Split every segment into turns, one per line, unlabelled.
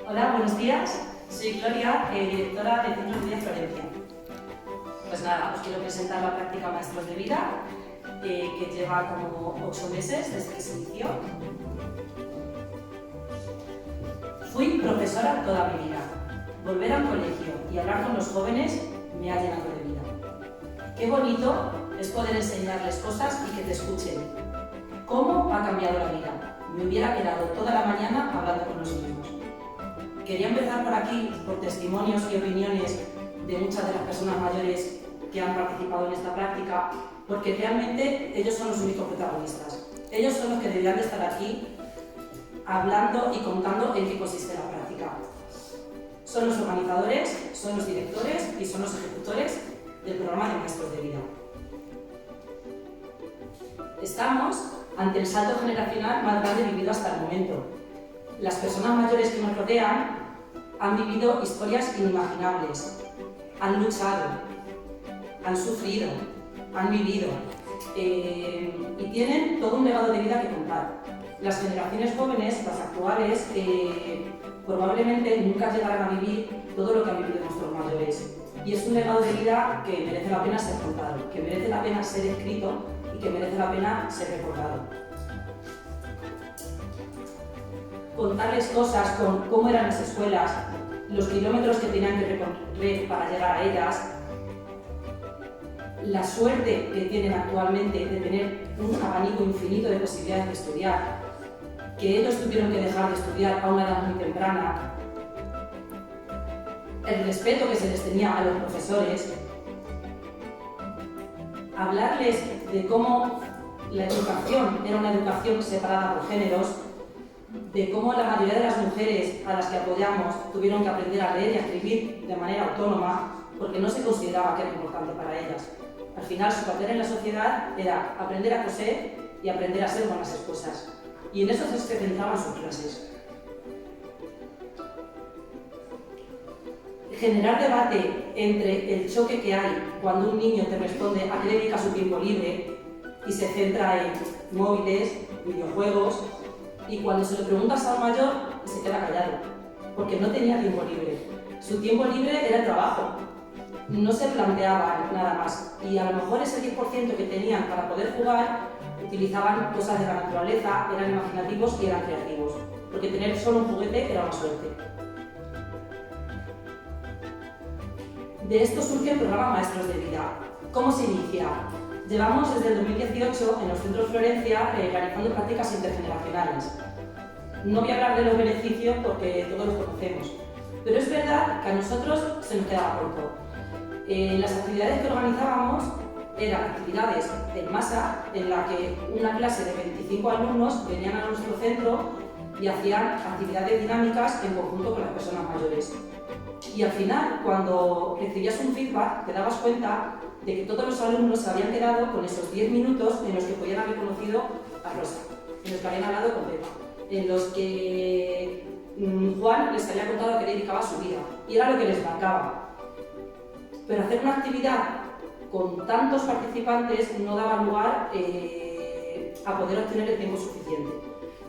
Hola, buenos días. Soy Gloria, directora del Centro de Vida Florencia. Pues nada, os quiero presentar la práctica Maestros de Vida, que lleva como 8 meses desde que se inició. Fui profesora toda mi vida. Volver al colegio y hablar con los jóvenes me ha llenado de vida. Qué bonito es poder enseñarles cosas y que te escuchen. ¿Cómo ha cambiado la vida? Me hubiera quedado toda la mañana hablando con los niños. Quería empezar por aquí, por testimonios y opiniones de muchas de las personas mayores que han participado en esta práctica, porque realmente ellos son los únicos protagonistas. Ellos son los que deberían de estar aquí hablando y contando en qué consiste la práctica. Son los organizadores, son los directores y son los ejecutores del programa de Maestros de Vida. Estamos ante el salto generacional más grande vivido hasta el momento. Las personas mayores que nos rodean han vivido historias inimaginables, han luchado, han sufrido, han vivido y tienen todo un legado de vida que contar. Las generaciones jóvenes, las actuales, probablemente nunca llegarán a vivir todo lo que han vivido nuestros mayores. Y es un legado de vida que merece la pena ser contado, que merece la pena ser escrito y que merece la pena ser recordado. Contarles cosas con cómo eran las escuelas, los kilómetros que tenían que recorrer para llegar a ellas, la suerte que tienen actualmente de tener un abanico infinito de posibilidades de estudiar, que ellos tuvieron que dejar de estudiar a una edad muy temprana, el respeto que se les tenía a los profesores, hablarles de cómo la educación era una educación separada por géneros, de cómo la mayoría de las mujeres a las que apoyamos tuvieron que aprender a leer y a escribir de manera autónoma porque no se consideraba que era importante para ellas. Al final, su papel en la sociedad era aprender a coser y aprender a ser buenas esposas. Y en eso se centraban sus clases. Generar debate entre el choque que hay cuando un niño te responde a qué dedica su tiempo libre y se centra en móviles, videojuegos, y cuando se lo preguntas a un mayor se queda callado, porque no tenía tiempo libre. Su tiempo libre era el trabajo, no se planteaba nada más. Y a lo mejor ese 10% que tenían para poder jugar, utilizaban cosas de la naturaleza, eran imaginativos y eran creativos, porque tener solo un juguete era una suerte. De esto surge el programa Maestros de Vida. ¿Cómo se inicia? Llevamos desde el 2018 en los centros Florencia realizando prácticas intergeneracionales. No voy a hablar de los beneficios porque todos los conocemos, pero es verdad que a nosotros se nos quedaba corto. Las actividades que organizábamos eran actividades en masa, en la que una clase de 25 alumnos venían a nuestro centro y hacían actividades dinámicas en conjunto con las personas mayores. Y al final, cuando recibías un feedback, te dabas cuenta de que todos los alumnos se habían quedado con esos 10 minutos en los que podían haber conocido a Rosa, en los que habían hablado con Pepa, en los que Juan les había contado a qué dedicaba su vida, y era lo que les marcaba. Pero hacer una actividad con tantos participantes no daba lugar a poder obtener el tiempo suficiente.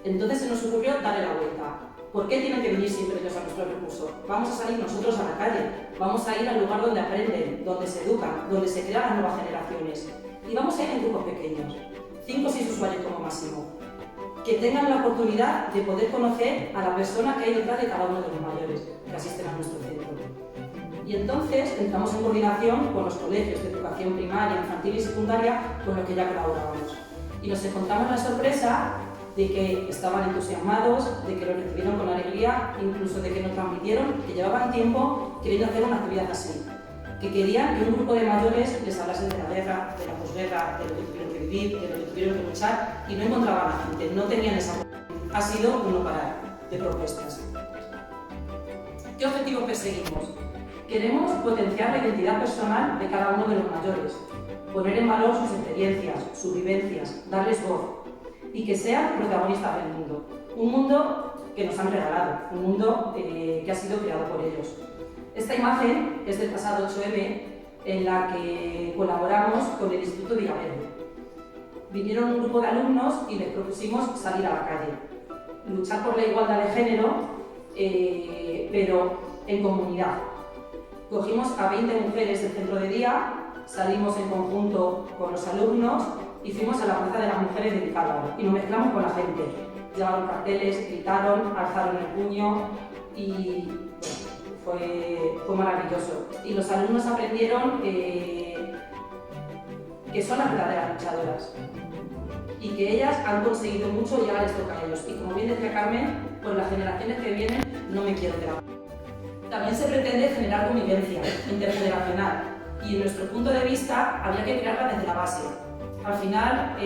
Entonces se nos ocurrió darle la vuelta. ¿Por qué tienen que venir siempre ellos a nuestro recurso? Vamos a salir nosotros a la calle, vamos a ir al lugar donde aprenden, donde se educan, donde se crean las nuevas generaciones. Y vamos a ir en grupos pequeños, 5 o 6 usuarios como máximo, que tengan la oportunidad de poder conocer a la persona que hay detrás de cada uno de los mayores que asisten a nuestro centro. Y entonces entramos en coordinación con los colegios de educación primaria, infantil y secundaria con los que ya colaborábamos. Y nos encontramos la sorpresa de que estaban entusiasmados, de que lo recibieron con alegría, incluso de que nos transmitieron que llevaban tiempo queriendo hacer una actividad así, que querían que un grupo de mayores les hablase de la guerra, de la posguerra, de lo que tuvieron que vivir, de lo que tuvieron que luchar, y no encontraban a la gente, no tenían esa oportunidad. Ha sido un no parar de propuestas. ¿Qué objetivos perseguimos? Queremos potenciar la identidad personal de cada uno de los mayores, poner en valor sus experiencias, sus vivencias, darles voz, y que sean protagonistas del mundo. Un mundo que nos han regalado, un mundo que ha sido creado por ellos. Esta imagen es del pasado 8M, en la que colaboramos con el Instituto Villaverde. Vinieron un grupo de alumnos y les propusimos salir a la calle, luchar por la igualdad de género pero en comunidad. Cogimos a 20 mujeres del centro de día, salimos en conjunto con los alumnos y fuimos a la Plaza de las Mujeres de Vicálvaro y nos mezclamos con la gente. Llevaron carteles, gritaron, alzaron el puño y fue maravilloso. Y los alumnos aprendieron que son las verdaderas luchadoras y que ellas han conseguido mucho y ahora les toca a ellos. Y como bien decía Carmen, pues las generaciones que vienen no me quiero quedar. También se pretende generar convivencia intergeneracional y en nuestro punto de vista habría que crearla desde la base. Al final,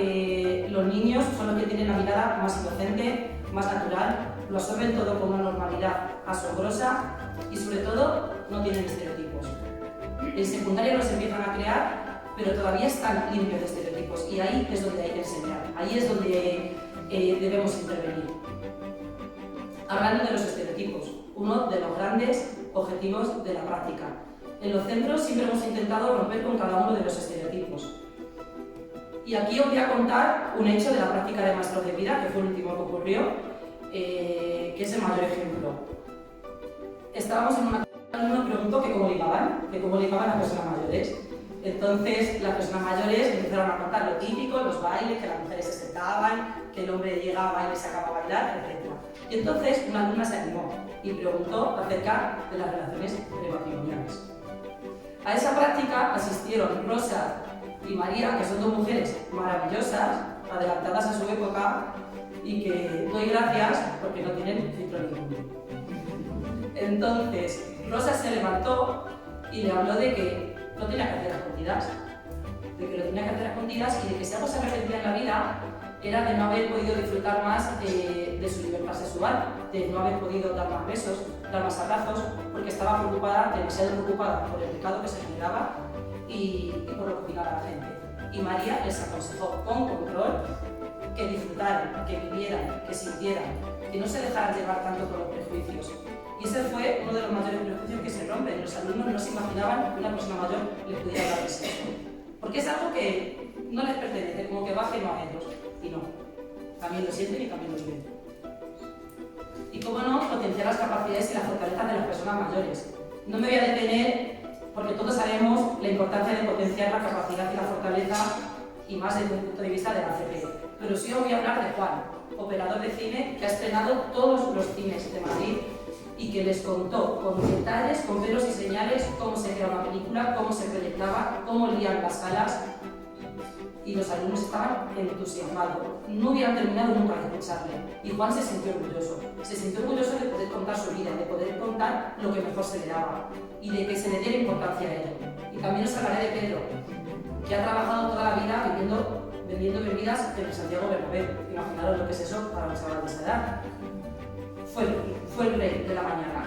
los niños son los que tienen la mirada más inocente, más natural, lo absorben todo con una normalidad asombrosa y sobre todo no tienen estereotipos. En secundaria los empiezan a crear, pero todavía están limpios de estereotipos y ahí es donde hay que enseñar, ahí es donde debemos intervenir. Hablando de los estereotipos, uno de los grandes objetivos de la práctica. En los centros siempre hemos intentado romper con cada uno de los estereotipos. Y aquí os voy a contar un hecho de la práctica de maestros de vida, que fue el último que ocurrió, que es el mayor ejemplo. Estábamos en una clase y nos preguntó que cómo ligaban las personas mayores. Entonces las personas mayores empezaron a contar lo típico, los bailes, que las mujeres se sentaban, que el hombre llegaba y les sacaba a bailar, etc. Y entonces una alumna se animó y preguntó acerca de las relaciones prematrimoniales. A esa práctica asistieron Rosa y María, que son dos mujeres maravillosas, adelantadas a su época y que doy gracias porque no tienen filtro ninguno. Entonces Rosa se levantó y le habló de que no tenía que hacer escondidas, de que lo tenía que hacer escondidas y de que si algo se arrepentía en la vida era de no haber podido disfrutar más de su libertad sexual, de no haber podido dar más besos, dar más abrazos, porque estaba preocupada, demasiado preocupada por el pecado que se generaba y por lo que opinaba la gente. Y María les aconsejó con control que disfrutaran, que vivieran, que sintieran, que no se dejaran llevar tanto por los prejuicios. Y ese fue uno de los mayores prejuicios que se rompen. Los alumnos no se imaginaban que una persona mayor les pudiera hablar de sexo. Porque es algo que no les pertenece, como que va ajeno a ellos. Y no, también lo sienten y también lo viven. Y cómo no, potenciar las capacidades y las fortalezas de las personas mayores. No me voy a detener, porque todos sabemos la importancia de potenciar la capacidad y la fortaleza, y más desde un punto de vista de la CP. Pero sí os voy a hablar de Juan, operador de cine que ha estrenado todos los cines de Madrid y que les contó con detalles, con pelos y señales, cómo se crea una película, cómo se proyectaba, cómo lían las salas. Y los alumnos estaban entusiasmados. No hubieran terminado nunca de escucharle. Y Juan se sintió orgulloso. Se sintió orgulloso de poder contar su vida, de poder contar lo que mejor se le daba y de que se le diera importancia a ello. Y también os hablaré de Pedro, que ha trabajado toda la vida vendiendo bebidas en el Santiago Bernabéu. Imaginaros lo que es eso para un chaval de esa edad. Fue el rey de la mañana.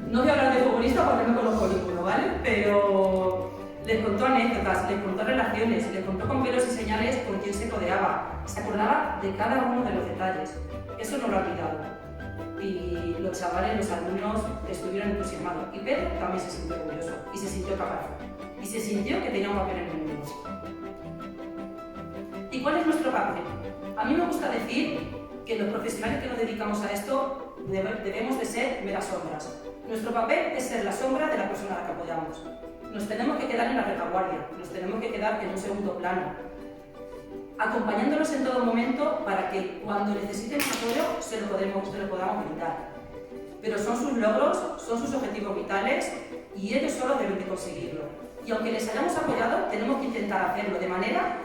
No voy a hablar de futbolista porque no conozco ninguno, ¿vale? Pero les contó anécdotas, les contó relaciones, les contó con pelos y señales con quién se codeaba. Se acordaba de cada uno de los detalles. Eso no lo ha olvidado. Y los chavales, los alumnos, estuvieron entusiasmados. Y Pedro también se sintió orgulloso y se sintió capaz. Y se sintió que tenía un papel en el mundo. ¿Y cuál es nuestro papel? A mí me gusta decir que los profesionales que nos dedicamos a esto debemos de ser meras sombras. Nuestro papel es ser la sombra de la persona a la que apoyamos. Nos tenemos que quedar en la retaguardia, nos tenemos que quedar en un segundo plano, acompañándolos en todo momento para que cuando necesiten apoyo se lo podamos brindar. Pero son sus logros, son sus objetivos vitales y ellos solos deben de conseguirlo. Y aunque les hayamos apoyado, tenemos que intentar hacerlo de manera